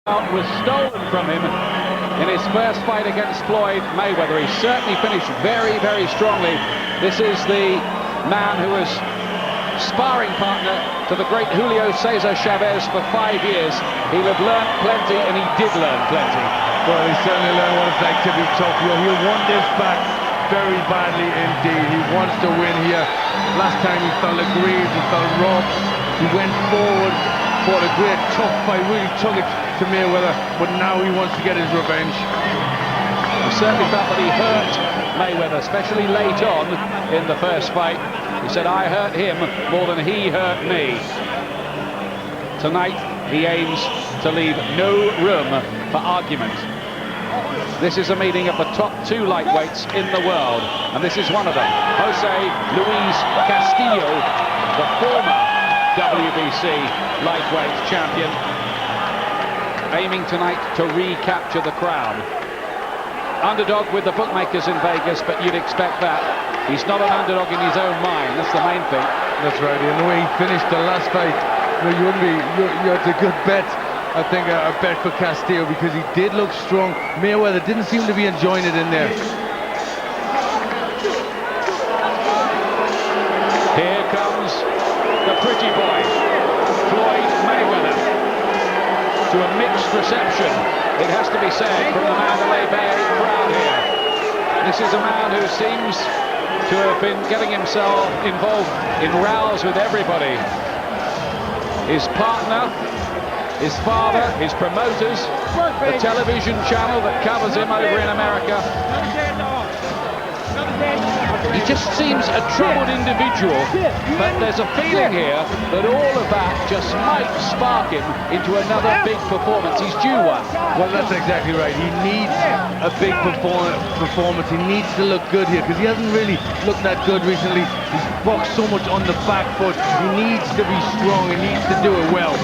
Was stolen from him in his first fight against Floyd Mayweather. He certainly finished very, very strongly. This is the man who was sparring partner to the great Julio Cesar Chavez for 5 years. He'll have learned plenty, and he did learn plenty. Well, he certainly learned what it's like to be tough. He won this back very badly indeed. He wants to win here. Last time he felt aggrieved, he felt robbed. He went forward, fought a great tough fight, really took it to Mayweather, but now he wants to get his revenge. He certainly felt that he hurt Mayweather, especially late on in the first fight. He said, "I hurt him more than he hurt me." Tonight, he aims to leave no room for argument. This is a meeting of the top 2 lightweights in the world, and this is one of them. Jose Luis Castillo, the former WBC lightweight champion, aiming tonight to recapture the crown. Underdog with the bookmakers in Vegas, but you'd expect that. He's not an underdog in his own mind. That's the main thing. That's right. And the way he finished the last fight, you wouldn't be. It's a good bet. I think a bet for Castillo, because he did look strong. Mayweather didn't seem to be enjoying it in there. Here comes the pretty boy, Floyd Mayweather, to a mixed reception, it has to be said, from the Mandalay Bay crowd here. This is a man who seems to have been getting himself involved in rows with everybody. His partner, his father, his promoters, the television channel that covers him over in America. He just seems a troubled individual, but there's a feeling here that all of that just might spark him into another big performance. He's due one. Well, that's exactly right. He needs a big performance. He needs to look good here, because he hasn't really looked that good recently. He's boxed so much on the back foot. He needs to be strong. He needs to do it well.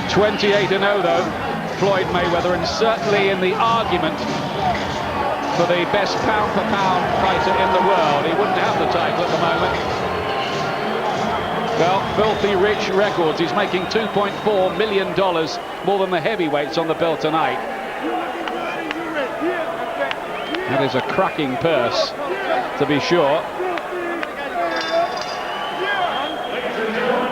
28-0 though, Floyd Mayweather, and certainly in the argument for the best pound-for-pound fighter in the world. He wouldn't have the title at the moment. Well, filthy rich records. He's making $2.4 million, more than the heavyweights on the bill tonight. That is a cracking purse, to be sure.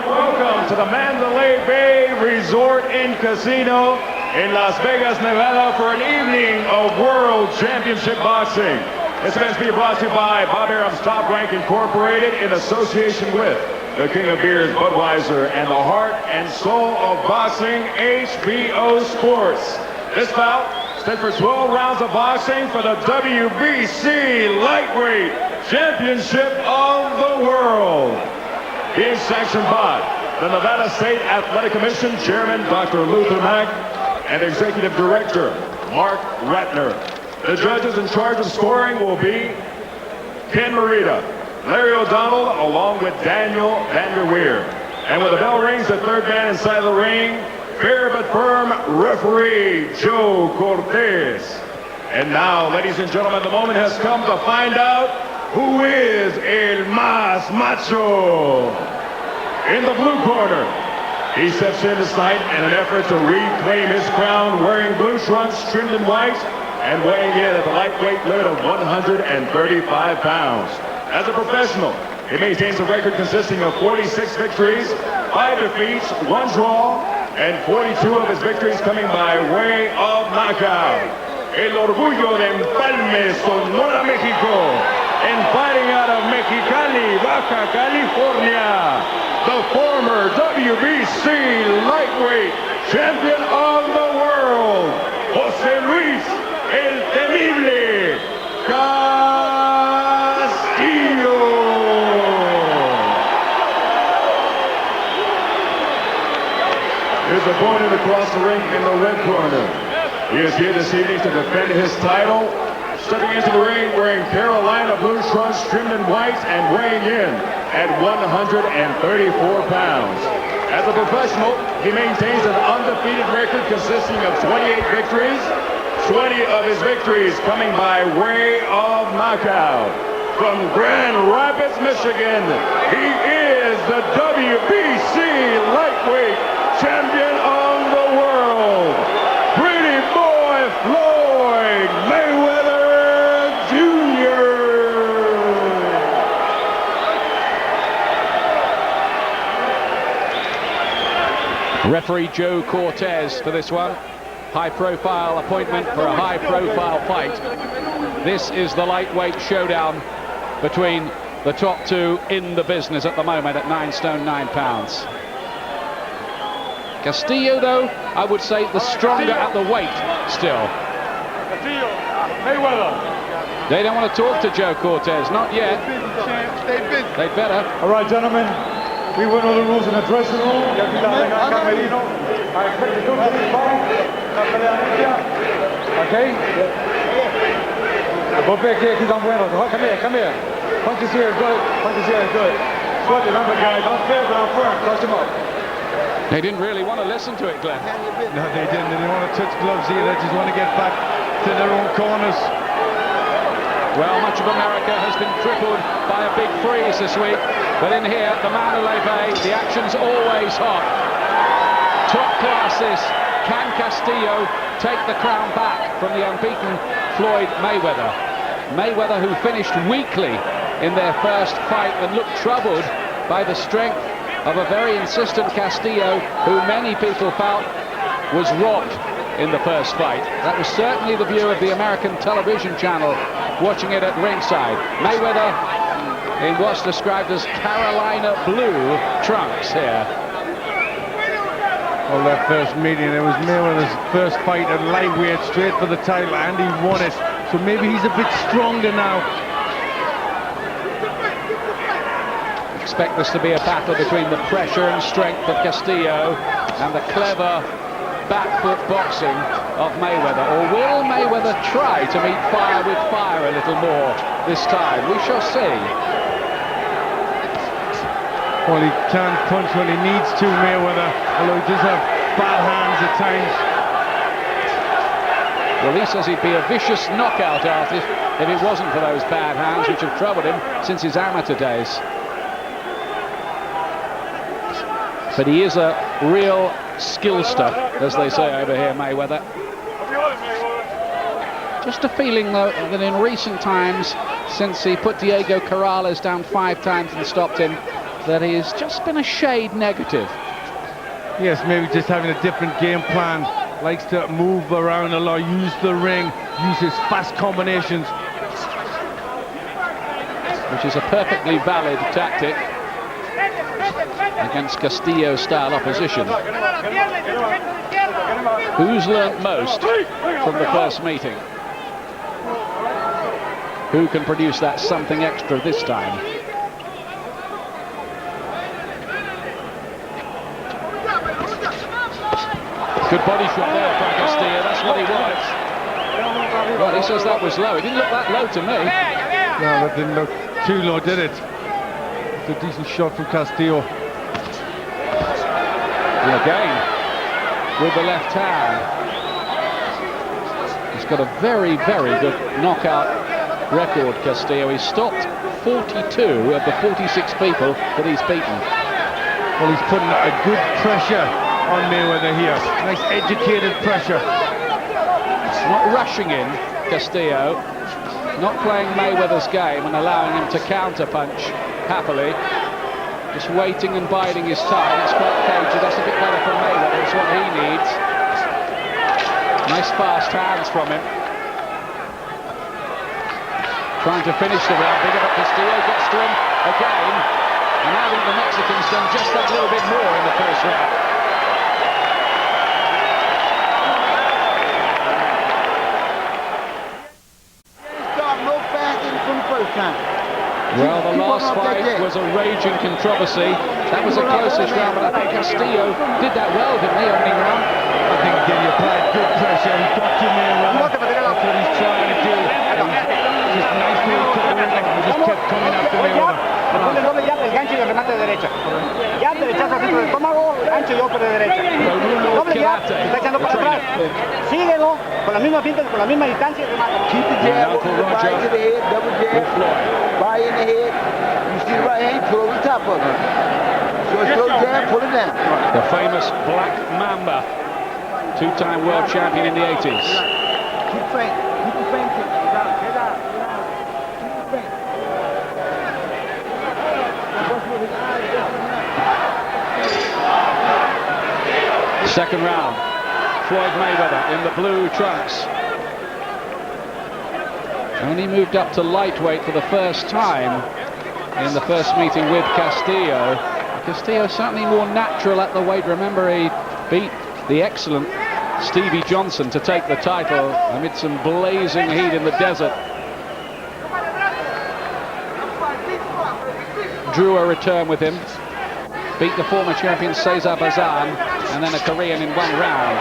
Welcome to the Mandalay Bay Resort and Casino in Las Vegas, Nevada, for an evening of World Championship Boxing. This event is being brought to you by Bob Arum's Top Rank Incorporated in association with the King of Beers, Budweiser, and the heart and soul of boxing, HBO Sports. This bout stands for 12 rounds of boxing for the WBC Lightweight Championship of the World. Being sanctioned by the Nevada State Athletic Commission Chairman Dr. Luther Mack and Executive Director Mark Ratner. The judges in charge of scoring will be Ken Morita, Larry O'Donnell, along with Daniel Vanderweer. And when the bell rings, the third man inside the ring, fair but firm referee Joe Cortez. And now, ladies and gentlemen, the moment has come to find out who is El Más Macho. In the blue corner, he steps in this night in an effort to reclaim his crown, wearing blue trunks trimmed in white and weighing in at the lightweight limit of 135 pounds. As a professional, he maintains a record consisting of 46 victories, 5 defeats, 1 draw, and 42 of his victories coming by way of knockout. El Orgullo de Empalme, Sonora, Mexico, and fighting out of Mexicali, Baja California, the former WBC lightweight champion of the world, Jose Luis El Temible Castillo. His opponent across the ring in the red corner. He is here this evening to defend his title. Stepping into the ring wearing Carolina blue trunks trimmed in white and weighing in at 134 pounds. As a professional, he maintains an undefeated record consisting of 28 victories, 20 of his victories coming by way of knockout. From Grand Rapids, Michigan, he is the WBC lightweight champion of the world. Referee Joe Cortez for this one. High-profile appointment for a high-profile fight. This is the lightweight showdown between the top two in the business at the moment at 9 stone 9 pounds. Castillo, though, I would say the stronger at the weight still. Castillo, Mayweather. They don't want to talk to Joe Cortez, not yet. They'd better. All right, gentlemen, we went over the rules in the dressing room. I expect to go to this fight. Okay? Go back here, he's on buenos. Come here. Punches here is good. Punches here is good. Floyd, remember, guys, don't fair, but I'm firm. Touch him up. They didn't really want to listen to it, Glenn. No, they didn't. They didn't want to touch gloves either. They just want to get back to their own corners. Well, much of America has been crippled by a big freeze this week. But in here, the Mandalay Bay, the action's always hot. Top class this. Can Castillo take the crown back from the unbeaten Floyd Mayweather? Mayweather, who finished weakly in their first fight and looked troubled by the strength of a very insistent Castillo, who many people felt was robbed in the first fight. That was certainly the view of the American television channel watching it at ringside. Mayweather in what's described as Carolina blue trunks here. Well, their first meeting, it was Mayweather's first fight at lightweight, straight for the title, and he won it. So maybe he's a bit stronger now. Expect this to be a battle between the pressure and strength of Castillo and the clever back foot boxing of Mayweather. Or will Mayweather try to meet fire with fire a little more this time? We shall see. Well, he can punch when he needs to, Mayweather, although he does have bad hands at times. Well, he says he'd be a vicious knockout artist if it wasn't for those bad hands which have troubled him since his amateur days. But he is a real skillster, as they say over here, Mayweather. Just a feeling, though, that in recent times, since he put Diego Corrales down 5 times and stopped him, that he's just been a shade negative. Yes, maybe just having a different game plan. Likes to move around a lot, use the ring, use his fast combinations. Which is a perfectly valid tactic against Castillo-style opposition. Who's learnt most from the first meeting? Who can produce that something extra this time? Good body shot there from Castillo, that's what he wants. Well, he says that was low. It didn't look that low to me. No, that didn't look too low, did it? It's a decent shot from Castillo. And again, with the left hand. He's got a very, very good knockout record, Castillo. He's stopped 42 of the 46 people that he's beaten. Well, he's putting a good pressure on Mayweather here. Nice educated pressure. Not rushing in, Castillo. Not playing Mayweather's game and allowing him to counter-punch happily. Just waiting and biding his time. It's quite cagey. That's a bit better from Mayweather. It's what he needs. Nice fast hands from him. Trying to finish the round. Bigger, but Castillo gets to him again. And I think the Mexican's done just that little bit more in the first round. No fasting from the first time. Well, the last fight was a raging controversy. That was a closest round, but I think Castillo did that well, didn't he, opening round? I think he applied good pressure. He got to Mayweather. That's what he's trying to do. Just nicely took the ring off. He just kept coming after Mayweather. Doble jab, el gancho y el remate de derecha. Jab, derechazo al centro del estómago, gancho y otro de derecha. Doble jab, está echando para atrás. Síguelo con la misma finta, con la misma distancia y remate. Keep the jab, right to the head, double jab, right in the head. You see the right hand, pull over the top of it. So a slow jab, pull it down. The famous Black Mamba, two-time world champion in the 80s. Keep faint, keep the faint. Get out. Keep the faint. What's with his eyes just Second round, Floyd Mayweather in the blue trunks. Only moved up to lightweight for the first time in the first meeting with Castillo. Castillo certainly more natural at the weight. Remember, he beat the excellent Stevie Johnson to take the title amid some blazing heat in the desert. Drew a return with him. Beat the former champion Cesar Bazan, and then a Korean in one round.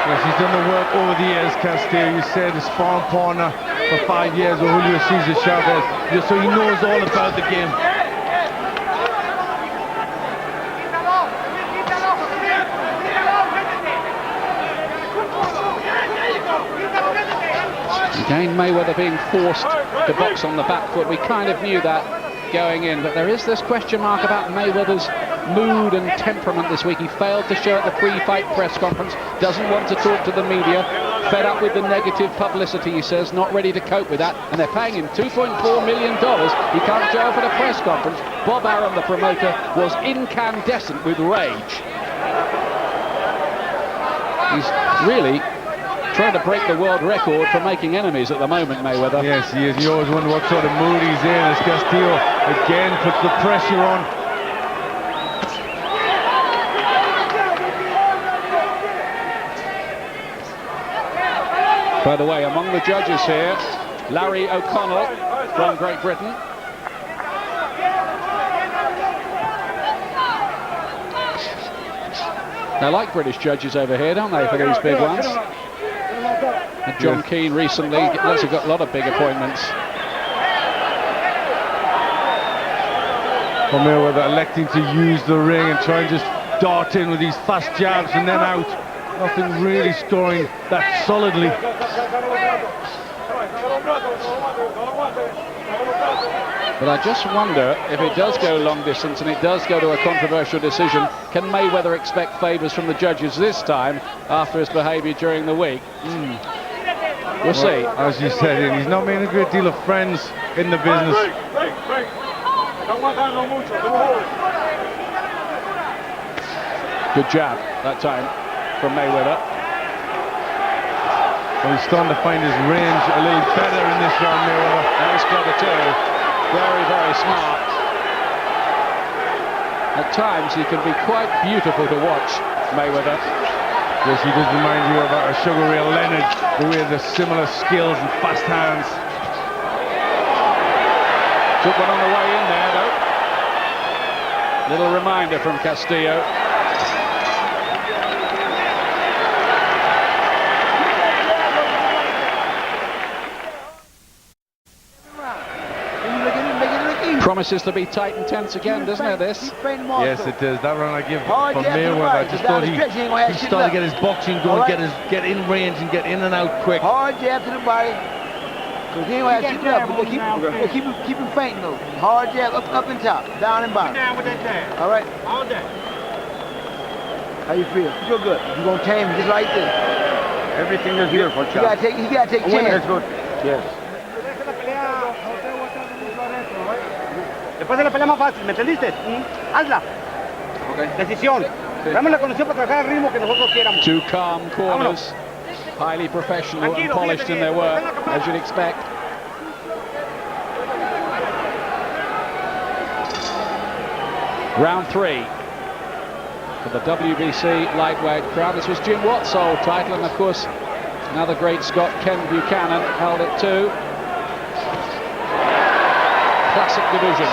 Yes, he's done the work over the years, Castillo. You said his sparring partner for 5 years with Julio Cesar Chavez. So he knows all about the game. Again, Mayweather being forced to box on the back foot. We kind of knew that going in, but there is this question mark about Mayweather's mood and temperament this week. He failed to show at the pre-fight press conference, doesn't want to talk to the media, fed up with the negative publicity, he says, not ready to cope with that, and they're paying him $2.4 million. He can't show up at a press conference. Bob Arum, the promoter, was incandescent with rage. He's really trying to break the world record for making enemies at the moment, Mayweather. Yes, he is. You always wonder what sort of mood he's in as Castillo again puts the pressure on. By the way, among the judges here, Larry O'Connell from Great Britain. They like British judges over here, don't they, for these big ones? And John Keane recently also got a lot of big appointments. Mayweather electing to use the ring and try and just dart in with these fast jabs and then out. Nothing really scoring that solidly. But I just wonder if it does go long distance and it does go to a controversial decision, can Mayweather expect favours from the judges this time after his behaviour during the week? We'll see. As you said, he's not made a great deal of friends in the business. Good jab that time from Mayweather. Well, he's starting to find his range a little better in this round, Mayweather. And he's clever too. Very, very smart. At times he can be quite beautiful to watch, Mayweather. Yes, he does remind you of a Sugar Ray Leonard, the way the similar skills and fast hands. Took one on the way in there, though. Little reminder from Castillo. Promises to be tight and tense again, doesn't it, this? Yes, it does. That round I give for Mayweather. I just thought he started to get his boxing going, get in range and get in and out quick. Hard jab to the body. Because he ain't going to have to keep him fainting though. Hard jab up and top, down and bottom. Down with that jab. All right? All day. How you feel? You feel good. You're going to tame him just like this. Everything is beautiful, He got to take chance. Good. Yes. Después de la pelea más fácil, ¿me entendiste? Hazla. Decisión. Dame la condición para trabajar al ritmo que nosotros quieramos. Two calm corners, highly professional and polished in their work, as you'd expect. Round 3 for the WBC lightweight crowd. This was Jim Watt's old title, and of course another great Scot, Ken Buchanan, held it too. Classic division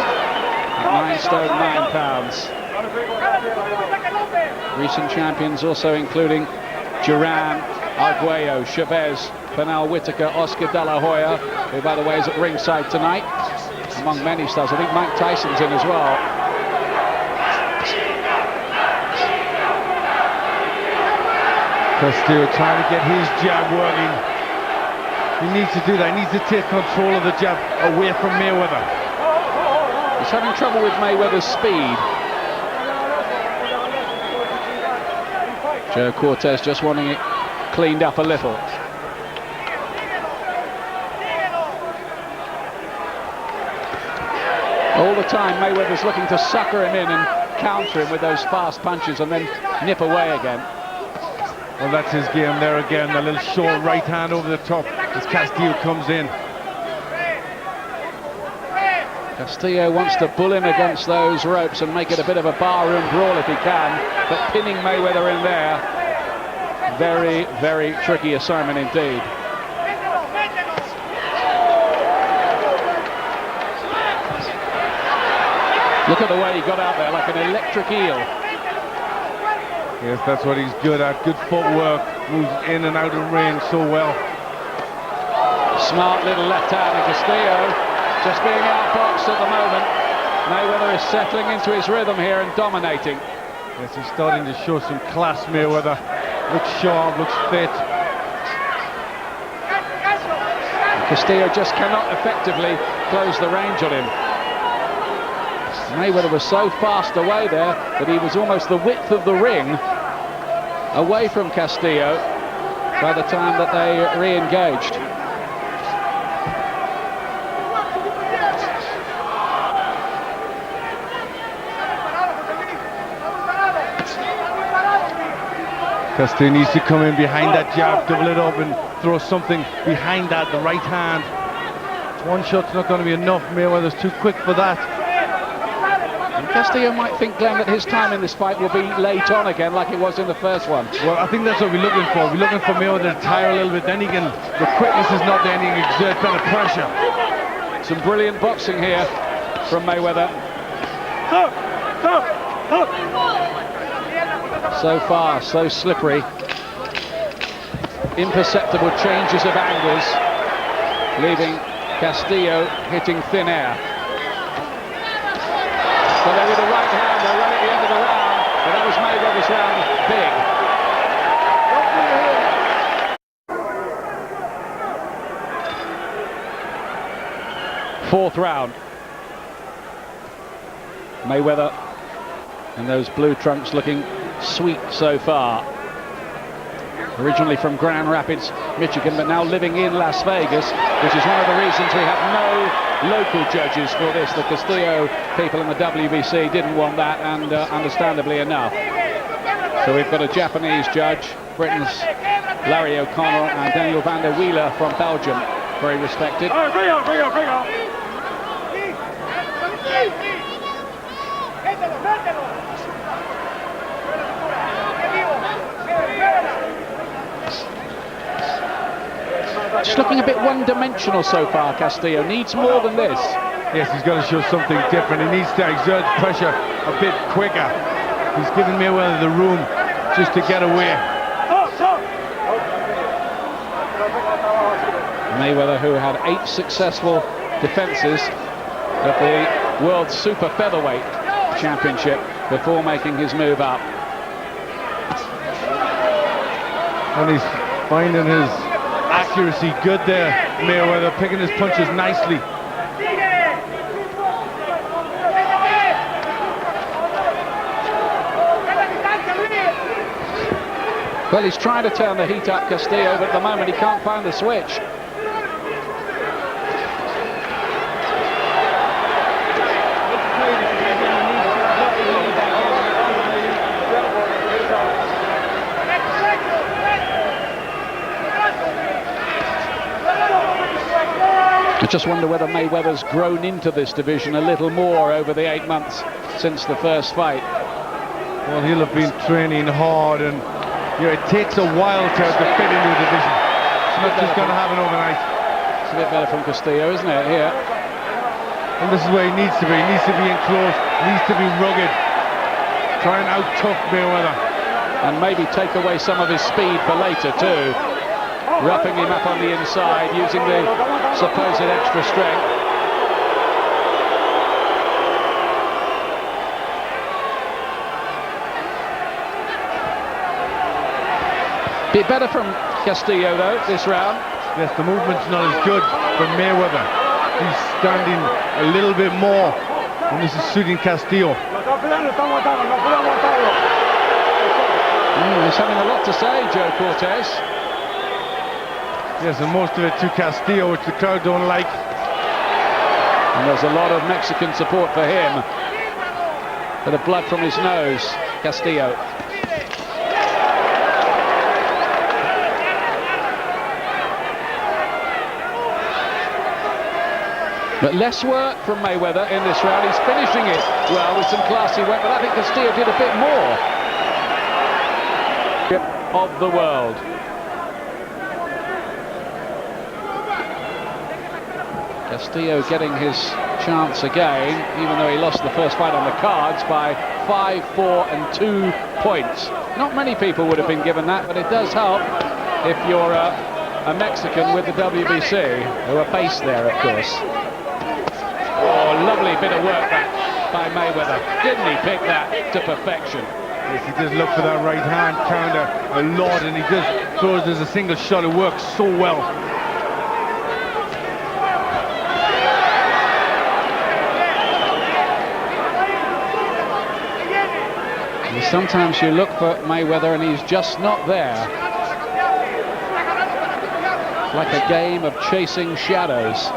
at 9 stone 9 pounds. Recent champions also including Duran, Arguello, Chavez, Pernell Whitaker, Oscar De La Hoya, who by the way is at ringside tonight, among many stars. I think Mike Tyson's in as well. Castillo trying to get his jab working. He needs to do that. He needs to take control of the jab away from Mayweather. He's having trouble with Mayweather's speed. Joe Cortez just wanting it cleaned up a little. All the time Mayweather's looking to sucker him in and counter him with those fast punches and then nip away again. Well, that's his game there again. A little short right hand over the top as Castillo comes in. Castillo wants to bull him against those ropes and make it a bit of a barroom brawl if he can, but pinning Mayweather in there, very, very tricky assignment indeed. Look at the way he got out there like an electric eel. Yes, that's what he's good at. Good footwork, moves in and out of range so well. Smart little left hand of Castillo, just being outboxed at the moment. Mayweather is settling into his rhythm here and dominating. Yes, he's starting to show some class, Mayweather. Looks sharp, looks fit. Castillo just cannot effectively close the range on him. Mayweather was so fast away there that he was almost the width of the ring away from Castillo by the time that they re-engaged. Castillo needs to come in behind that jab, double it up and throw something behind that, the right hand. One shot's not going to be enough. Mayweather's too quick for that. And Castillo might think, Glenn, that his time in this fight will be late on again like it was in the first one. Well, I think that's what we're looking for. We're looking for Mayweather to tire a little bit, then he can, the quickness is not there, and he can exert better pressure. Some brilliant boxing here from Mayweather. So fast, so slippery. Imperceptible changes of angles, leaving Castillo hitting thin air. So there with the right hand, they're right at the end of the round, but that was Mayweather's round big. Fourth round. Mayweather and those blue trunks looking sweet so far. Originally from Grand Rapids, Michigan, but now living in Las Vegas, which is one of the reasons we have no local judges for this. The Castillo people in the WBC didn't want that, and understandably enough. So we've got a Japanese judge, Britain's Larry O'Connell, and Daniel van der Wheeler from Belgium, very respected. Just looking a bit one-dimensional so far, Castillo. Needs more than this. Yes, he's got to show something different. He needs to exert pressure a bit quicker. He's giving Mayweather the room just to get away. Mayweather, who had 8 successful defenses of the World Super Featherweight Championship before making his move up. And he's finding his accuracy good there, Mayweather, picking his punches nicely. Well, he's trying to turn the heat up, Castillo, but at the moment he can't find the switch. I just wonder whether Mayweather's grown into this division a little more over the 8 months since the first fight. Well, he'll have been training hard, and you know, it takes a while to fit into a division. It's not just going to happen overnight. It's a bit better from Castillo, isn't it, here? And this is where he needs to be. He needs to be in close, needs to be rugged. Try and out-tough Mayweather. And maybe take away some of his speed for later, too. Roughing him up on the inside, using the supposed extra strength. Bit better from Castillo, though, this round. Yes, the movement's not as good for Mayweather. He's standing a little bit more, and this is suiting Castillo. He's having a lot to say, Joe Cortez. Yes, and most of it to Castillo, which the crowd don't like. And there's a lot of Mexican support for him. Bit of blood from his nose, Castillo. But less work from Mayweather in this round. He's finishing it well with some classy work, but I think Castillo did a bit more. Of the world. Castillo getting his chance again, even though he lost the first fight on the cards by 5, 4 and 2 points. Not many people would have been given that, but it does help if you're a Mexican with the WBC, who are based there, of course. Oh, lovely bit of work back by Mayweather. Didn't he pick that to perfection? Yes, he does look for that right hand counter a lot, and he just throws as a single shot. It works so well. And sometimes you look for Mayweather and he's just not there. It's like a game of chasing shadows.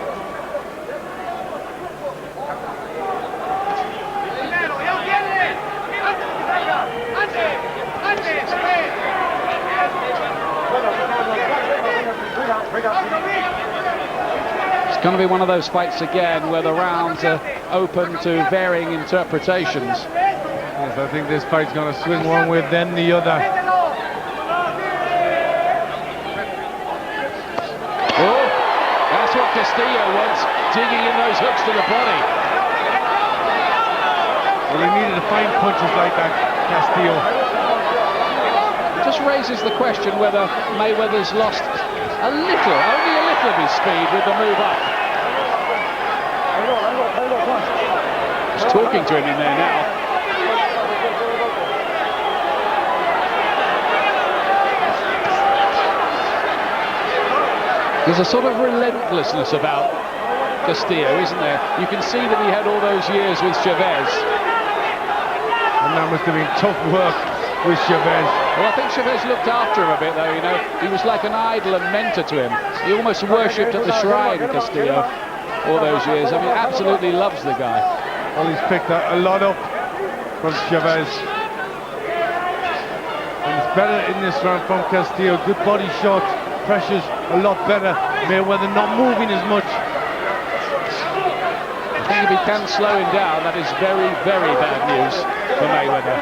It's going to be one of those fights again where the rounds are open to varying interpretations. Yes, I think this fight's going to swing one way, then the other. Oh, that's what Castillo wants, digging in those hooks to the body. Well, he needed to find punches like that, Castillo. It just raises the question whether Mayweather's lost a little, only a little of his speed with the move up. Just talking to him in there now. There's a sort of relentlessness about Castillo, isn't there? You can see that he had all those years with Chavez. And that must have been tough work with Chavez. Well, I think Chavez looked after him a bit, though, you know. He was like an idol and mentor to him. He almost worshipped at the shrine, Castillo, all those years. I mean, absolutely loves the guy. Well, he's picked a lot up from Chavez. And it's better in this round from Castillo. Good body shots, pressures a lot better. Mayweather not moving as much. I think if he can slow him down, that is very, very bad news for Mayweather.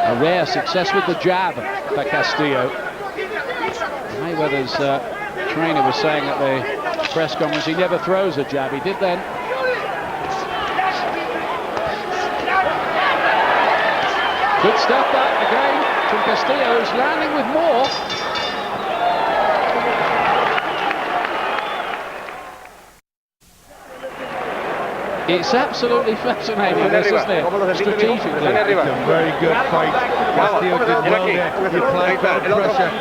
A rare success with the jab for Castillo. Mayweather's trainer was saying at the press conference he never throws a jab. He did then. Good stuff that again from Castillo, who's landing with more. It's absolutely fascinating, this, isn't it? Strategically. It's a very good fight. Castillo did well there. He applied that pressure.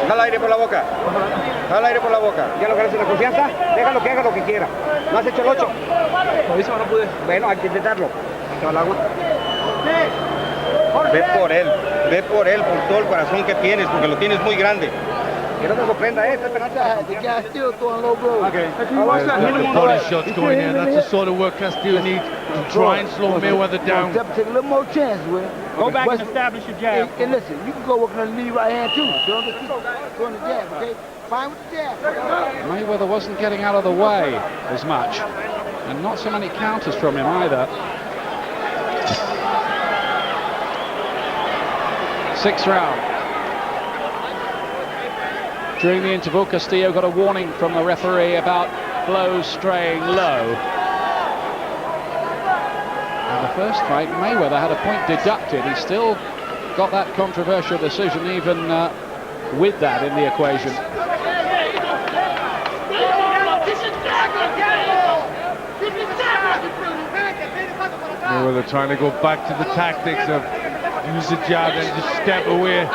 Jala aire por la boca. Jala aire por la boca. Ya lo ganas la confianza, déjalo que haga lo que quiera. No has hecho el 8. Por eso no pude. Bueno, hay que intentarlo. Ahí va el agua. Ve por él, por todo el corazón que tienes, porque lo tienes muy grande. Que no te sorprenda, The guy still throwing low blows. Okay. The body shots going in. That's the sort of work Castillo needs to try and slow Mayweather down. Take a little more chance with it. Go back and establish your jab. And listen, you can go working on the knee right hand too. Don't just keep throwing the jab, okay? Fine with the jab. Mayweather wasn't getting out of the way as much, and not so many counters from him either. Sixth round. During the interval, Castillo got a warning from the referee about blows straying low. In the first fight, Mayweather had a point deducted. He still got that controversial decision even with that in the equation. Mayweather trying to go back to the tactics of use the jab and just step away.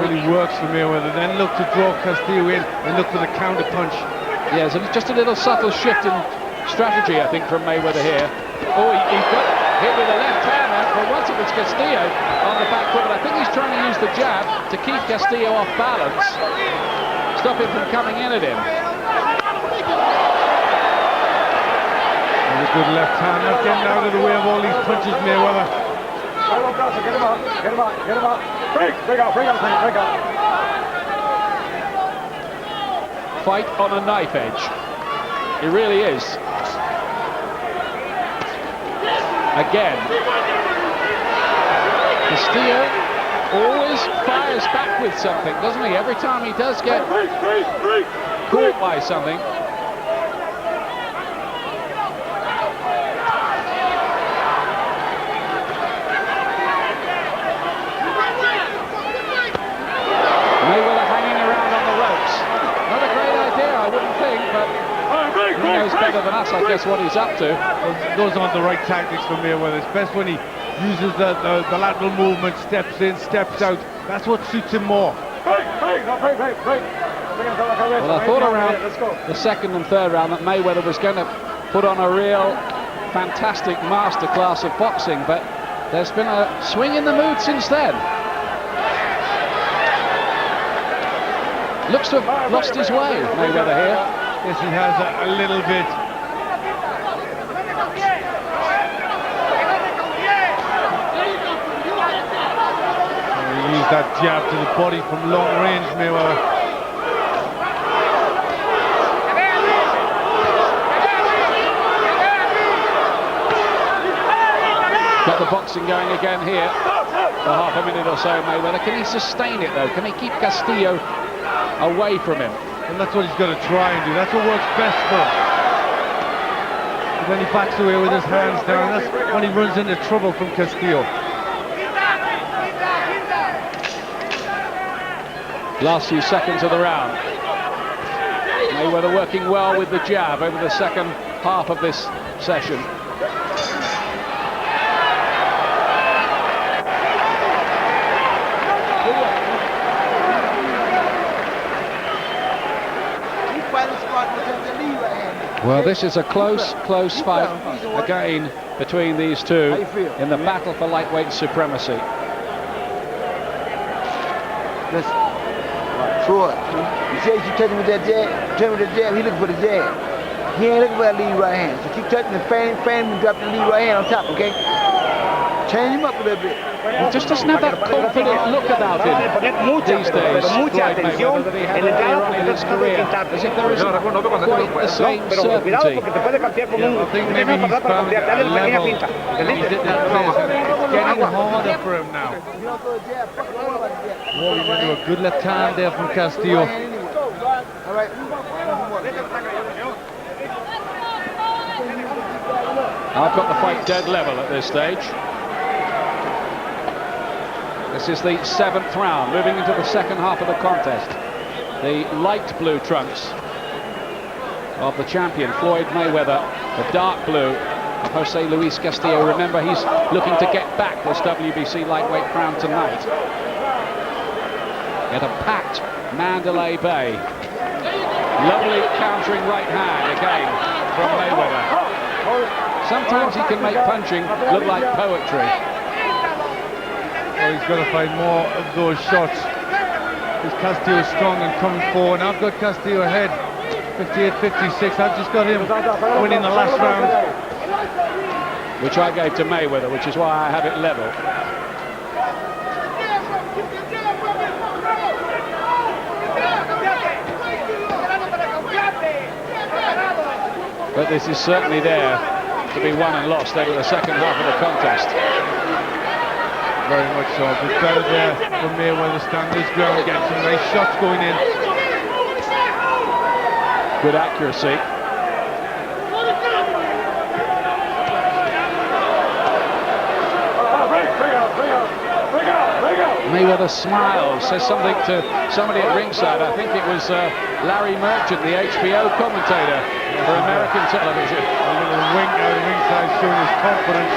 Really works for Mayweather. Then look to draw Castillo in and look for the counter punch. Yeah, so just a little subtle shift in strategy, I think, from Mayweather here. Oh, he got hit with a left hand, and for once it was Castillo on the back foot, but I think he's trying to use the jab to keep Castillo off balance, stop him from coming in at him. And the good left hand. Not getting out of the way of all these punches, Mayweather. Get him out, get him out, get him out. Break out, break out. Fight on a knife edge. It really is. Again. Castillo always fires back with something, doesn't he? Every time he does get caught by something. Mayweather hanging around on the ropes. Not a great idea, I wouldn't think, but he knows better than us, I guess, what he's up to. Well, those aren't the right tactics for Mayweather. It's best when he uses the lateral movement, steps in, steps out. That's what suits him more. Well, I thought around the second and third round that Mayweather was going to put on a real fantastic masterclass of boxing, but there's been a swing in the mood since then. Looks to have lost his way, Mayweather here. Yes, he has a little bit. He used that jab to the body from long range, Mayweather. Got the boxing going again here for half a minute or so, Mayweather. Can he sustain it, though? Can he keep Castillo away from him? And that's what he's got to try and do. That's what works best for him. And then he backs away with his hands down. That's when he runs into trouble from Castillo. Last few seconds of the round. Mayweather working well with the jab over the second half of this session. Well, this is a close fight again between these two in the battle for lightweight supremacy. Listen, Floyd, you say you keep touching with that jab, turn with the jab, he looking for the jab. He ain't looking for that lead right hand. So keep touching the fan him and drop the lead right hand on top, okay? Change him up a little bit. He just doesn't have that confident look about him these days, Floyd Mayweather, that he had earlier on in his career, as if there isn't quite the same certainty. I think maybe he's found a level. He's at that place. It's getting harder for him now. Rolling into a good left hand there from Castillo. All right. I've got the fight dead level at this stage. This is the 7th round, moving into the second half of the contest. The light blue trunks of the champion, Floyd Mayweather. The dark blue of Jose Luis Castillo. Remember, he's looking to get back this WBC lightweight crown tonight. At a packed Mandalay Bay. Lovely countering right hand again from Mayweather. Sometimes he can make punching look like poetry. Well, he's got to find more of those shots. Because Castillo strong and coming forward. I've got Castillo ahead, 58-56. I've just got him winning the last round. Which I gave to Mayweather, which is why I have it level. But this is certainly there to be won and lost over the second half of the contest. Very much so. It's better there for Mayweather standing his ground, getting some nice shots going in. Good accuracy. Mayweather smiles, says something to somebody at ringside. I think it was Larry Merchant, the HBO commentator for American television. A little wink out of ringside showing his confidence.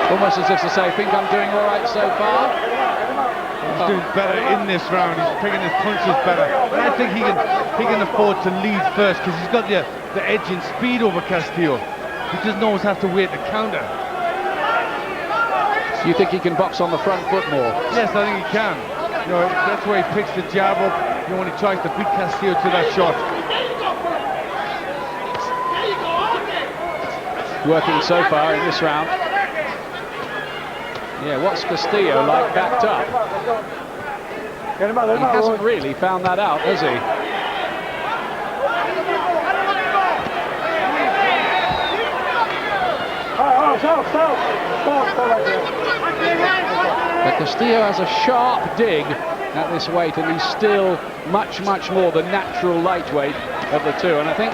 Almost as if to say, think I'm doing all right so far? He's doing better in this round. He's picking his punches better. And I think he can afford to lead first because he's got the edge in speed over Castillo. He just always have to wait to counter. You think he can box on the front foot more? Yes, I think he can. You know, that's where he picks the jab up. You know, when he tries to beat Castillo to that shot. working so far in this round. Yeah, what's Castillo like backed up? He hasn't really found that out, has he? But Castillo has a sharp dig at this weight, and he's still much more the natural lightweight of the two. And I think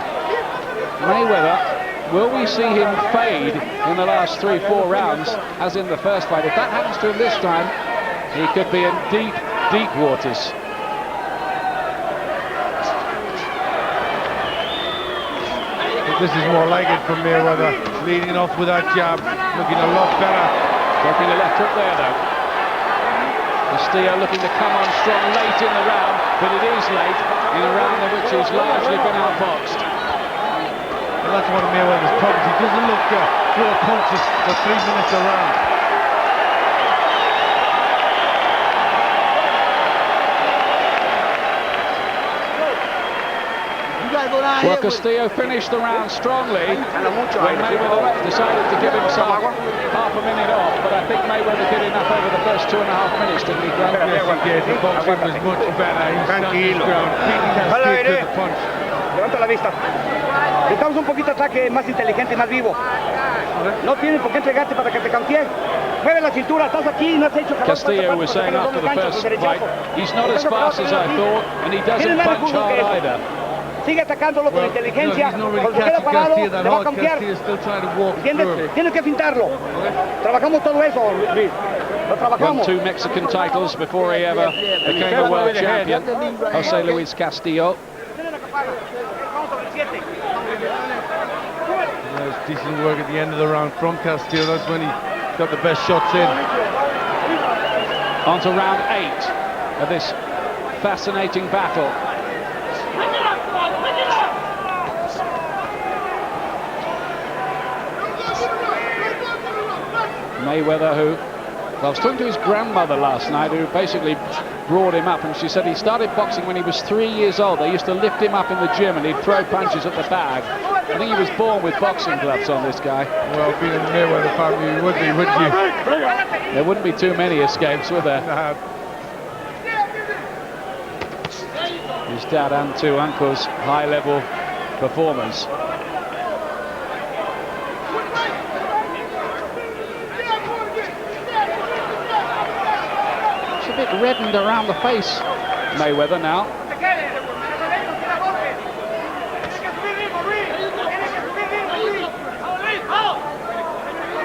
Mayweather, will we see him fade in the last 3-4 rounds as in the first fight? If that happens to him this time, he could be in deep waters. This is more like it from Mayweather, leading off with that jab, looking a lot better. Working a left hook there though. Castillo looking to come on strong late in the round, but it is late in a round in which he's largely been outboxed. And that's one of Mayweather's problems. He doesn't look to throw punches for 3 minutes a round. Well, Castillo finished the round strongly when Mayweather decided to give himself half a minute off, but I think Mayweather did enough over the first 2.5 minutes, didn't he, Grant? Yes, he did. The boxing was much better. He stood his ground, beating Castillo to the punch. Levanta la vista. Necesitamos un poquito de ataque más inteligente y más vivo. No tienen por qué entregarte para que te cantee. Mueve la cintura, estás aquí, no has hecho jamás. Castillo was saying after the first fight, he's not as fast as I thought, and he doesn't punch hard either. Sigue atacándolo con inteligencia, cuando se queda parado, le va a cambiar. ¿Entiendes? Tienes que fintarlo. Trabajamos todo eso, Luis. Lo trabajamos. Won 2 Mexican titles before he ever became a world champion. Jose Luis Castillo. There's decent work at the end of the round from Castillo. That's when he got the best shots in. On to round 8 of this fascinating battle. Mayweather, who, well, I was talking to his grandmother last night, who basically brought him up, and she said he started boxing when he was 3 years old. They used to lift him up in the gym and he'd throw punches at the bag. I think he was born with boxing gloves on, this guy. Well, being in the Mayweather family, you would be, wouldn't you? There wouldn't be too many escapes, would there? His dad and 2 uncles, high-level performers. A bit reddened around the face, Mayweather now.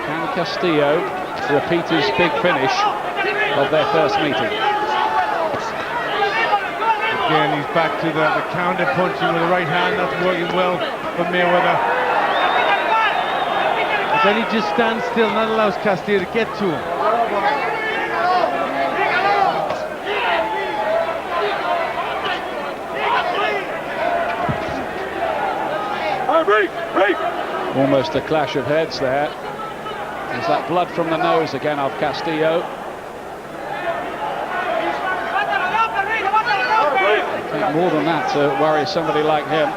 Can Castillo repeat his big finish of their first meeting? Again, he's back to the counter punching with the right hand. That's working well for Mayweather. But then he just stands still and that allows Castillo to get to him. Almost a clash of heads there. There's that blood from the nose again of Castillo. I think more than that to worry somebody like him.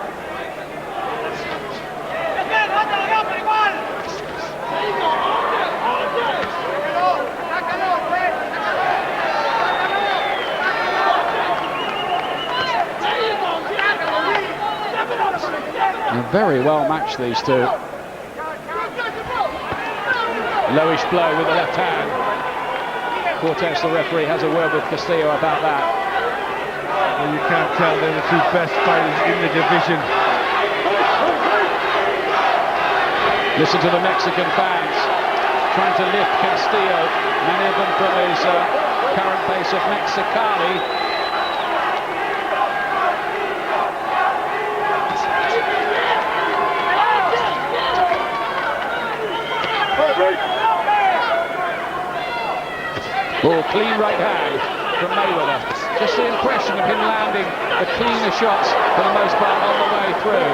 They're very well matched, these two. Lowish blow with the left hand. Cortez, the referee, has a word with Castillo about that. Well, you can't tell they're the 2 best fighters in the division. Listen to the Mexican fans trying to lift Castillo, many of them from his current base of Mexicali. Oh, clean right hand from Mayweather. Just the impression of him landing the cleaner shots for the most part on the way through.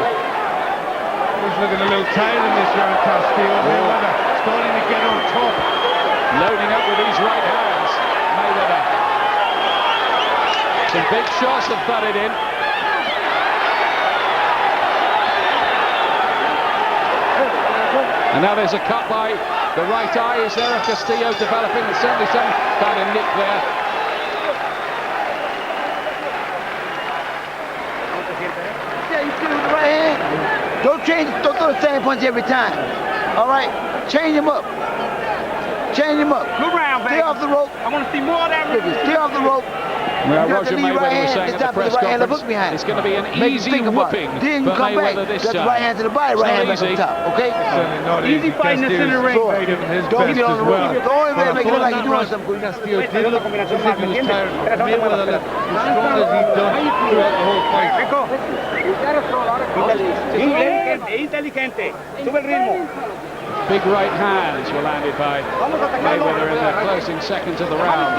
He's looking a little tired in this round, Castillo. Mayweather starting to get on top. Loading up with these right hands, Mayweather. Some big shots have butted in. And now there's a cut by the right eye. Is there a Castillo developing? There's certainly some kind of nick there. Yeah, you still with the right hand. Don't throw the same punch every time. All right? Change him up. Change him up. Good round, baby. Stay off the rope. I want to see more of that. Stay off the rope. Well, Roger Mayweather was saying at the press conference, it's going to be an easy whooping then you for come Mayweather back. this That's time. right hand to the body, right hand back on top, okay? Certainly not Easy fighting the center ring, baby. His Don't best get on as the well. rope. The only way to make it look like you're doing something. Castillo did look as if he was tired. Mayweather left as strong as he'd done throughout the whole fight. Inteligente. Sube el ritmo. Big right hands were landed by Mayweather in the closing seconds of the round.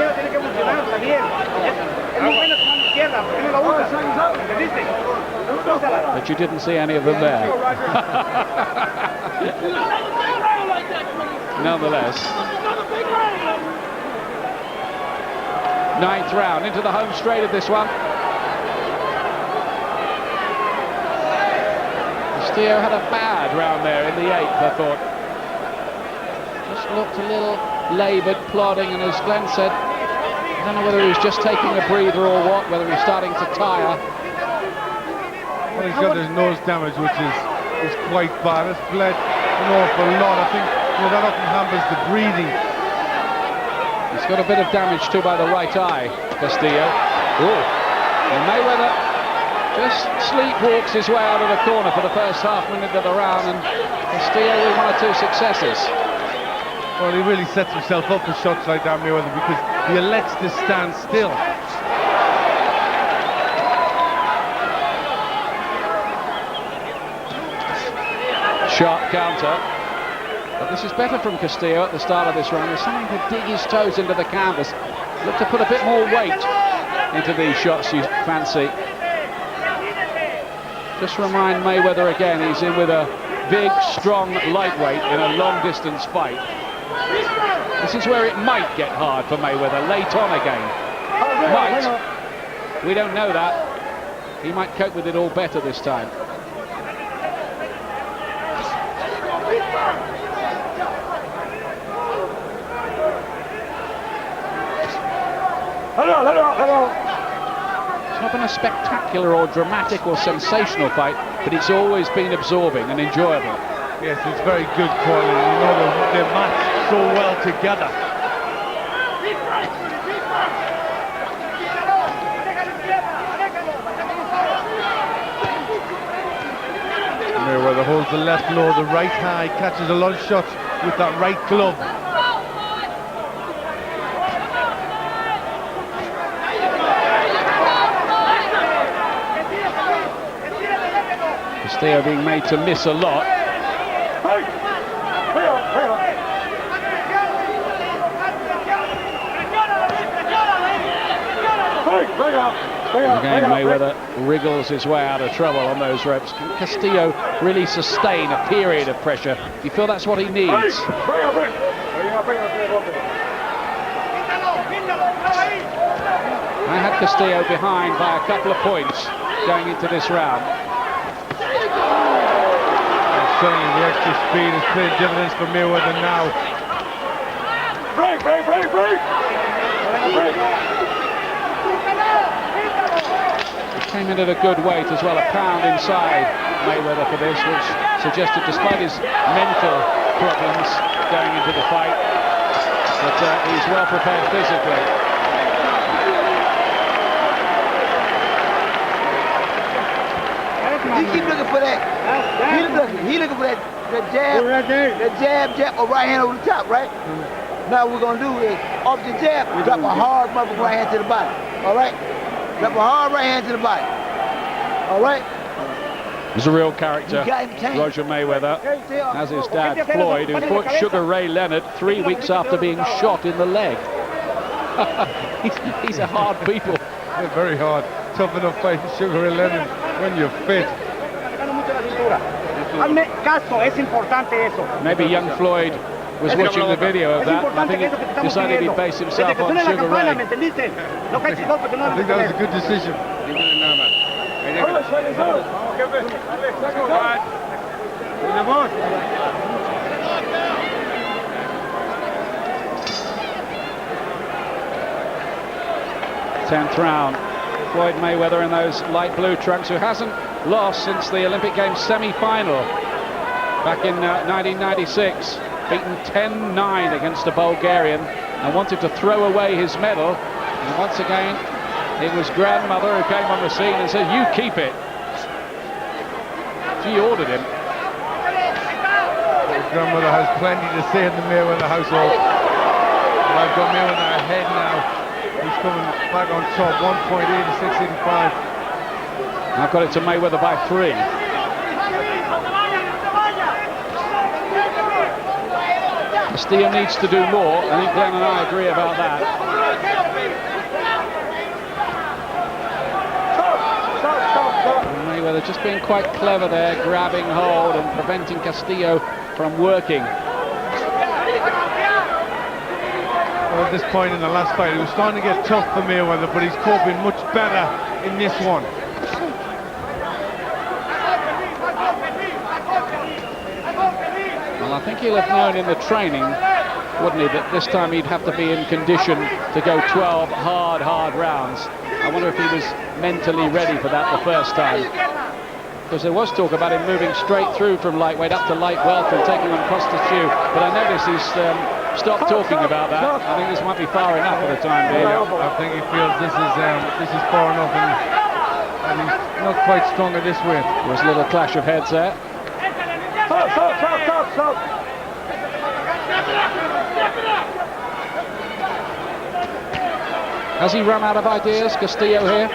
But you didn't see any of them there. Nonetheless. Ninth round, into the home straight of this one. Castillo had a bad round there in the eighth, I thought. Just looked a little laboured, plodding, and as Glenn said, I don't know whether he was just taking a breather or what, whether he's starting to tire. Well, he's got his nose damage, which is quite bad. It's bled an awful lot. I think that often hampers the breathing. He's got a bit of damage too by the right eye, Castillo. Ooh. And Mayweather just sleepwalks his way out of the corner for the first half minute of the round, and Castillo with one or two successes. Well, he really sets himself up for shots like that, Mayweather, because he elects to stand still. Sharp counter. But this is better from Castillo at the start of this round. There's something to dig his toes into the canvas. Look to put a bit more weight into these shots, you fancy. Just remind Mayweather again, he's in with a big, strong lightweight in a long-distance fight. This is where it might get hard for Mayweather, late on again. Might. We don't know that. He might cope with it all better this time. It's not been a spectacular or dramatic or sensational fight, but it's always been absorbing and enjoyable. Yes, it's very good quality. You know, they're matched so well together. Mayweather holds the left low, the right high, catches a lot of shots with that right glove. Castillo being made to miss a lot. Again, Mayweather wriggles his way out of trouble on those ropes. Can Castillo really sustain a period of pressure? Do you feel that's what he needs? I had Castillo behind by a couple of points going into this round. Certainly the extra speed has paid dividends for Mayweather now. Break! He came in at a good weight as well, a pound inside Mayweather for this, which suggested despite his mental problems going into the fight, that he's well prepared physically. He keep looking for that. He looking for that jab, or right hand over the top, right? Now what we're gonna do is off the jab, drop a hard motherfucking right hand to the body. All right? Drop a hard right hand to the body. All right? He's a real character, Roger Mayweather, as his dad Floyd, who fought Sugar Ray Leonard 3 weeks after being shot in the leg. He's a hard people. They're very hard. Tough enough fighting Sugar Ray Leonard when you're fit. Maybe young Floyd was watching the video of that. I think he decided he'd base himself on Sugar Ray. I think that was a good decision. 10th round. Floyd Mayweather in those light blue trunks, who hasn't lost since the Olympic Games semi-final back in 1996, beaten 10-9 against a Bulgarian and wanted to throw away his medal. And once again, it was grandmother who came on the scene and said, "You keep it." She ordered him. His grandmother has plenty to say in the Mayweather household. And I've got Mayweather ahead now. He's coming back on top, 1.8 to 685. I've got it to Mayweather by 3. Castillo needs to do more. I think Glenn and I agree about that. Mayweather just being quite clever there, grabbing hold and preventing Castillo from working. Well, at this point in the last fight, it was starting to get tough for Mayweather, but he's coping much better in this one. Well, I think he'll have known in the training, wouldn't he, that this time he'd have to be in condition to go 12 hard rounds. I wonder if he was mentally ready for that the first time. Because there was talk about him moving straight through from lightweight up to light welter and taking on Castillo, but I notice he's stopped talking about that. I think this might be far enough for the time being. I think he feels this is far enough, and he's not quite strong at this weight. There was a little clash of heads there. Stop. Has he run out of ideas, Castillo, here?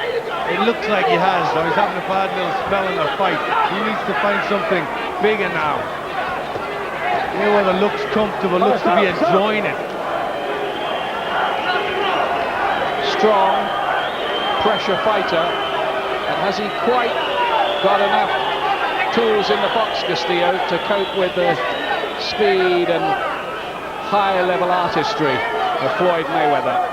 It looks like he has, though. He's having a bad little spell in the fight. He needs to find something bigger now. Mayweather looks comfortable, looks to be enjoying it. Strong pressure fighter, and has he quite got enough tools in the box, Castillo, to cope with the speed and higher level artistry of Floyd Mayweather?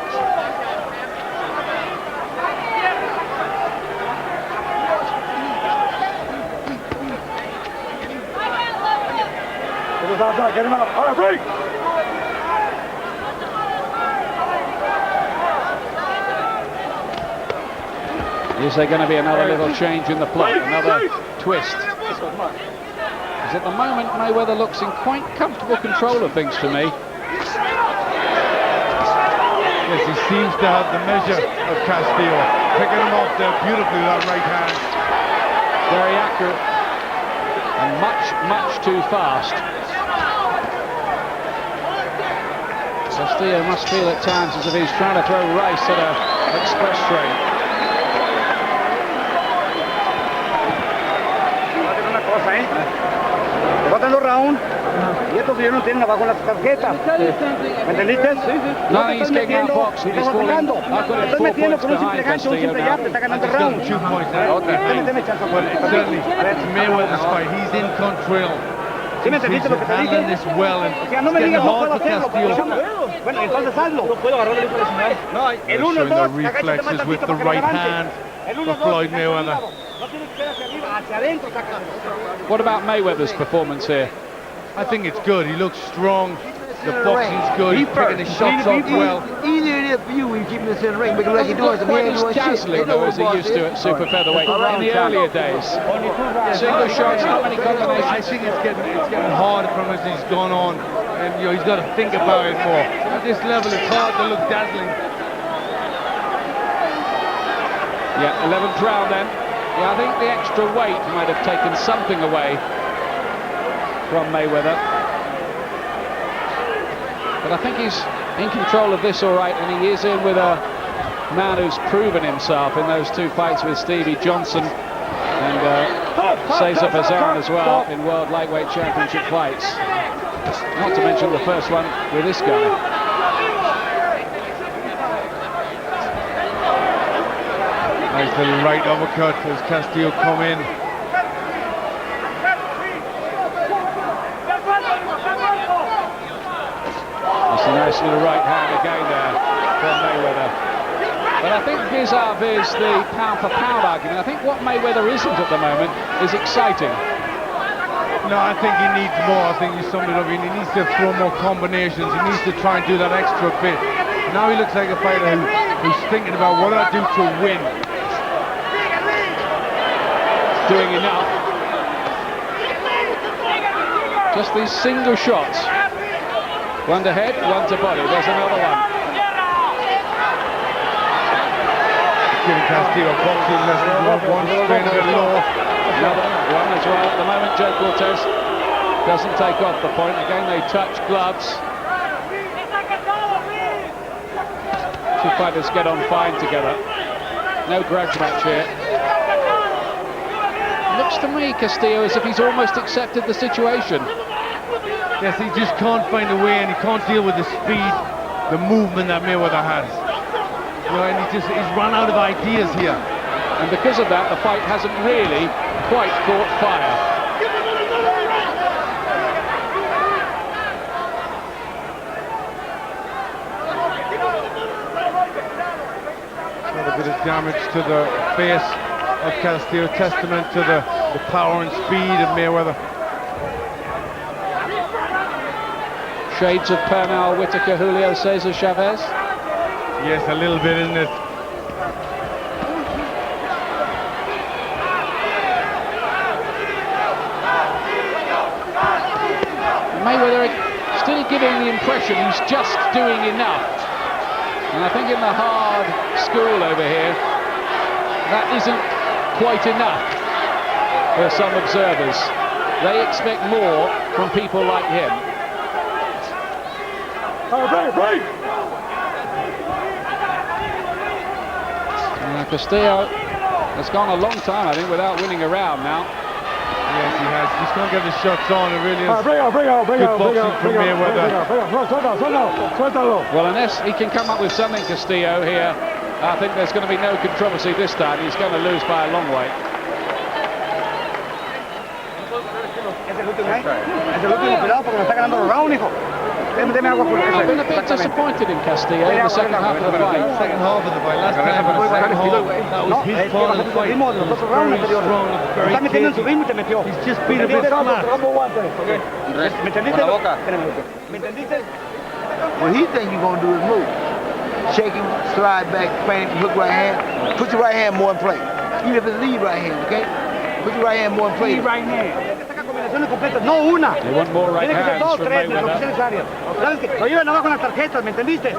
Get him up. All right, break. Is there going to be another little change in the plot, another twist? Because at the moment, Mayweather looks in quite comfortable control of things to me. Yes, he seems to have the measure of Castillo. Picking him off there beautifully with that right hand. Very accurate and much too fast. Castillo must feel at times as if he's trying to throw rice at an express train. Una cosa, te faltan 2 rounds y estos señores no tienen abajo las tarjetas. ¿Me entendiste? No, he's getting out box and he's falling. I've got him 4 points behind Castillo now. Te está ganando el He's got round. 2 points there. Okay. But certainly, it's Mayweather's fight. He's in control. ¿Sí me entendiste lo que te dije? Handling this well, and O sea, no me it's digas getting no hard puedo for hacerlo, pero Castillo. bueno, entonces hazlo. No puedo agarrar el profesional. No, el 1, el 2, Showing the reflexes with the right hand for Floyd Mayweather. No tienes que ser hacia arriba, hacia adentro, sácalo. What about Mayweather's performance here? I think it's good. He looks strong. The boxing's good. He's picking his shots off well. Easier it is for you when you keep him in the ring, making like you're doing some Quite man as doing shit. dazzling though as he used to at super featherweight in the earlier days. Single shots, not many I combinations. think it's getting harder from as he's gone on, and he's got to think about it more. At this level, it's hard to look dazzling. Yeah, 11th round then. Yeah, I think the extra weight might have taken something away from Mayweather. But I think he's in control of this all right, and he is in with a man who's proven himself in those 2 fights with Stevie Johnson and Cesar Bazan as well in World Lightweight Championship fights. Not to mention the first one with this guy. Nice little right uppercut as Castillo come in. That's a nice little right hand again there from Mayweather. But I think vis-a-vis the pound-for-pound argument, I think what Mayweather isn't at the moment is exciting. No, I think he needs more. I think you summed it up. He needs to throw more combinations. He needs to try and do that extra bit. Now he looks like a fighter who's thinking about what I do to win. Doing enough. Just these single shots. One to head, one to body. There's another one. Giving Castillo boxing lessons. One spin a bit low. Another one as well. At the moment, Joe Cortez doesn't take off the point. Again, they touch gloves. Two fighters get on fine together. No grudge match here. Looks to me, Castillo, as if he's almost accepted the situation. Yes, he just can't find a way, and he can't deal with the speed, the movement that Mayweather has. You know, and he's run out of ideas here. And because of that, the fight hasn't really quite caught fire. A bit of damage to the face of Castillo, testament to the power and speed of Mayweather. Shades of Pernell, Whitaker, Julio Cesar Chavez. Yes, a little bit, isn't it? Mayweather still giving the impression he's just doing enough. And I think in the hard school over here, that isn't quite enough for some observers. They expect more from people like him. Castillo has gone a long time, I think, without winning a round now. Yes, he has. He's going to get the shots on. It really is good boxing from Mayweather. Well, unless he can come up with something, Castillo, here, I think there's going to be no controversy this time. He's going to lose by a long way. I've been a bit disappointed in Castillo in the second half of the fight. Second half of the fight. Last time in the second half, that was his part of the fight. He was very strong, very cagey. He's just been a bit flat. What he think you're going to do is move. Shake him, slide back, feint him, hook right hand. Put your right hand more in play. Even if it's lead right hand, okay? Put your right hand more in play. Lead right hand. No una. They want more right hands from Mayweather. Lo llevan abajo en las tarjetas, ¿me entendiste?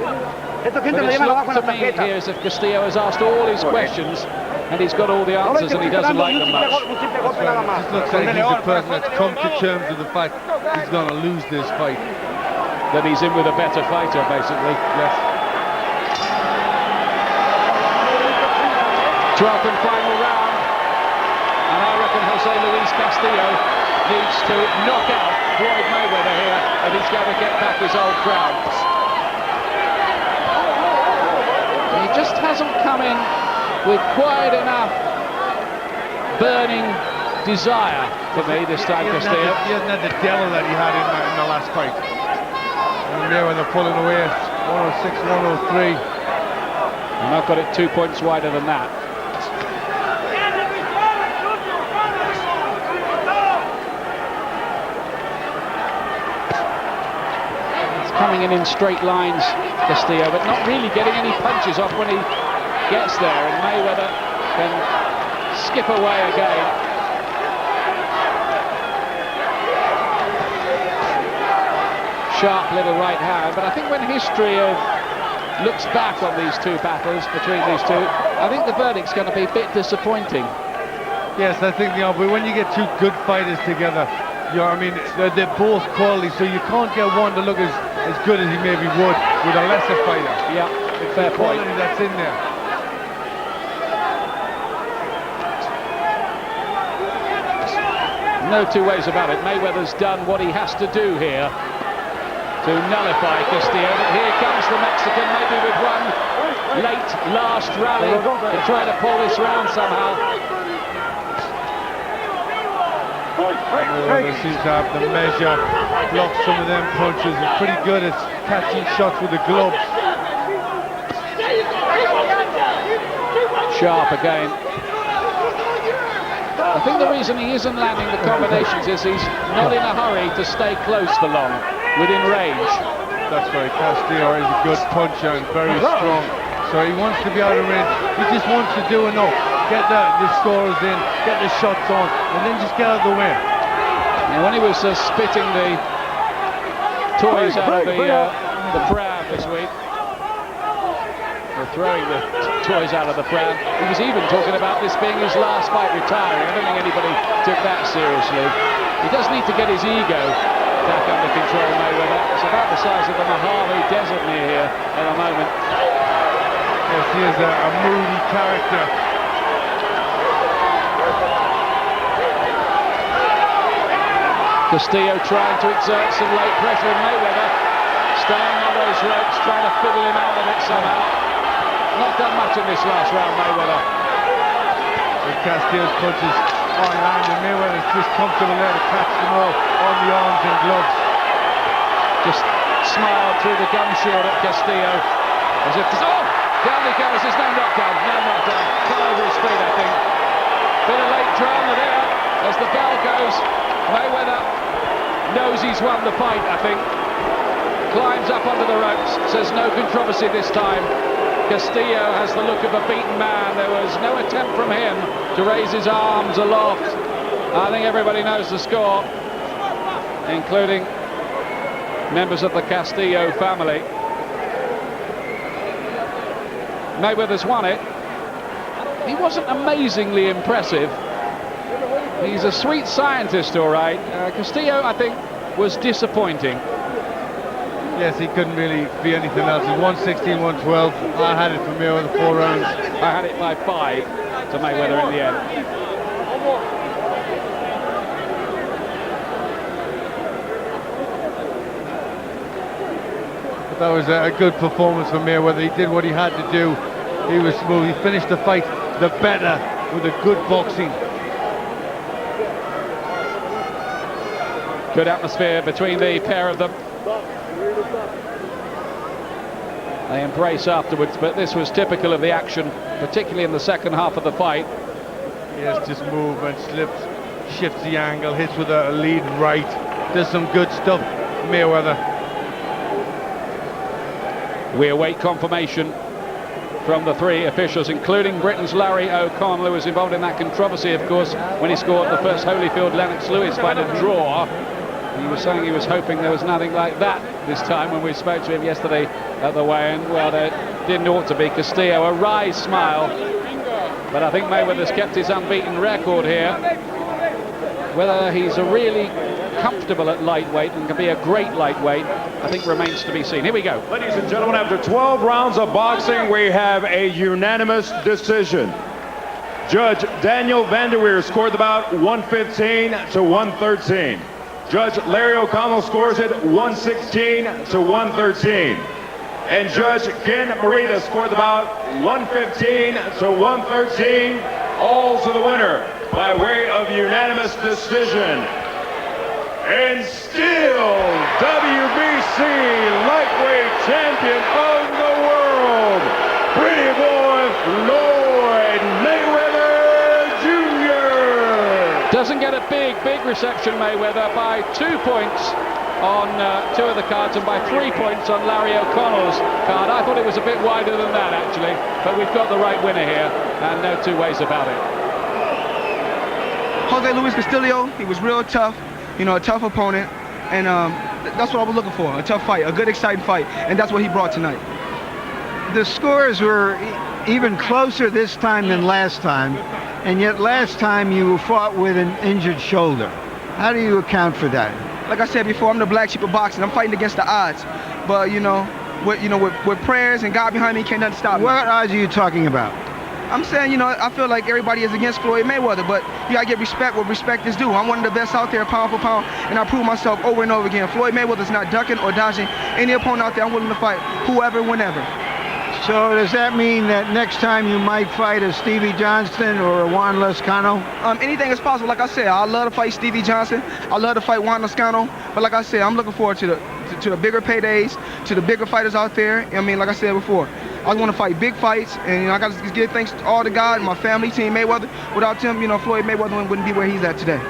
Esta gente lo But it's llevan abajo en looked las to me here tarjetas. as if Castillo has asked all his questions and he's got all the answers and he doesn't like them much. Just looks like he's a person that's come to terms with the fact he's going to lose this fight. That he's in with a better fighter, basically. Yes. 12th and final round. And I reckon Jose Luis Castillo needs to knock out Floyd Mayweather here and he's going to get back his old crown. He just hasn't come in with quite enough burning desire for me this time, Castillo. He hasn't had the devil that he had in the last fight. And Mayweather pulling away, 106, 103. And I've got it 2 points wider than that. Coming in straight lines, Castillo, but not really getting any punches off when he gets there, and Mayweather can skip away again. Sharp little right hand, but I think when history looks back on these two battles between these two, I think the verdict's going to be a bit disappointing. Yes, I think, but when you get two good fighters together, you know, I mean, they're both quality, so you can't get one to look as good as he maybe would with a lesser fighter. Yeah, it's fair the point. quality that's in there. No two ways about it. Mayweather's done what he has to do here to nullify Castillo. But here comes the Mexican, maybe with one late last rally to try to pull this round somehow. Mayweather seems to have the measure, block some of them punches. He's pretty good at catching shots with the gloves. Sharp again. I think the reason he isn't landing the combinations is he's not in a hurry to stay close for long, within range. That's right. Castillo is a good puncher and very strong. So he wants to be out of range. He just wants to do enough. Get the scores in, get the shots on, and then just get out of the way. And when he was spitting the toys out of the pram this week, or throwing the toys out of the pram, he was even talking about this being his last fight, retiring. I don't think anybody took that seriously. He does need to get his ego back under control, Mayweather. It's about the size of the Mojave Desert near here at the moment. Yes, he is a moody character. Castillo trying to exert some late pressure on Mayweather, staying on those ropes, trying to fiddle him out of it somehow. Not done much in this last round, Mayweather. With Castillo's punches on hand, and Mayweather's just comfortable there to catch them all on the arms and gloves. Just smiled through the gum shield at Castillo, as if to, oh, down he goes. There's no knockdown, fell over his feet, I think. Bit of late drama there as the bell goes. Mayweather knows he's won the fight, I think. Climbs up onto the ropes, says no controversy this time. Castillo has the look of a beaten man. There was no attempt from him to raise his arms aloft. I think everybody knows the score, including members of the Castillo family. Mayweather's won it. He wasn't amazingly impressive. He's a sweet scientist, all right. Castillo, I think, was disappointing. Yes, he couldn't really be anything else. He's 116, 112. I had it for Mayweather 4 rounds. I had it by 5 to Mayweather in the end. But that was a good performance for Mayweather. He did what he had to do. He was smooth. He finished the fight the better with a good boxing. Good atmosphere between the pair of them. They embrace afterwards, but this was typical of the action, particularly in the second half of the fight. Yes, just movement, slips, shifts the angle, hits with a lead right. Does some good stuff, Mayweather. We await confirmation from the 3 officials, including Britain's Larry O'Connell, who was involved in that controversy, of course, when he scored the first Holyfield-Lennox Lewis fight a draw. He was saying he was hoping there was nothing like that this time when we spoke to him yesterday at the weigh-in. Well, there didn't ought to be. Castillo, a wry smile. But I think Mayweather's kept his unbeaten record here. Whether he's a really comfortable at lightweight and can be a great lightweight, I think remains to be seen. Here we go. Ladies and gentlemen, after 12 rounds of boxing, we have a unanimous decision. Judge Daniel Vanderweer scored the bout 115 to 113. Judge Larry O'Connell scores it 116 to 113. And Judge Ken Morita scored the bout 115 to 113. All to the winner by way of unanimous decision. And still WBC lightweight champion of the world, pretty boy Floyd Mayweather Jr. Doesn't get a big reception, Mayweather, by 2 points on 2 of the cards and by 3 points on Larry O'Connell's card. I thought it was a bit wider than that, actually, but we've got the right winner here, and no 2 ways about it. Jose Luis Castillo, he was real tough, you know, a tough opponent, and that's what I was looking for, a tough fight, a good, exciting fight, and that's what he brought tonight. The scores were even closer this time than last time, and yet last time you fought with an injured shoulder. How do you account for that? Like I said before, I'm the black sheep of boxing. I'm fighting against the odds, but with prayers and God behind me, can't nothing stop me. What odds are you talking about? I'm saying, I feel like everybody is against Floyd Mayweather, but you gotta get respect where respect is due. I'm one of the best out there, pound for pound, and I prove myself over and over again. Floyd Mayweather's not ducking or dodging any opponent out there. I'm willing to fight whoever, whenever. So does that mean that next time you might fight a Stevie Johnson or a Juan Lezcano? Anything is possible. Like I said, I love to fight Stevie Johnson. I love to fight Juan Lezcano. But like I said, I'm looking forward to the bigger paydays, to the bigger fighters out there. I mean, like I said before, I want to fight big fights, and I got to give thanks all to God and my family, Team Mayweather. Without them, Floyd Mayweather wouldn't be where he's at today.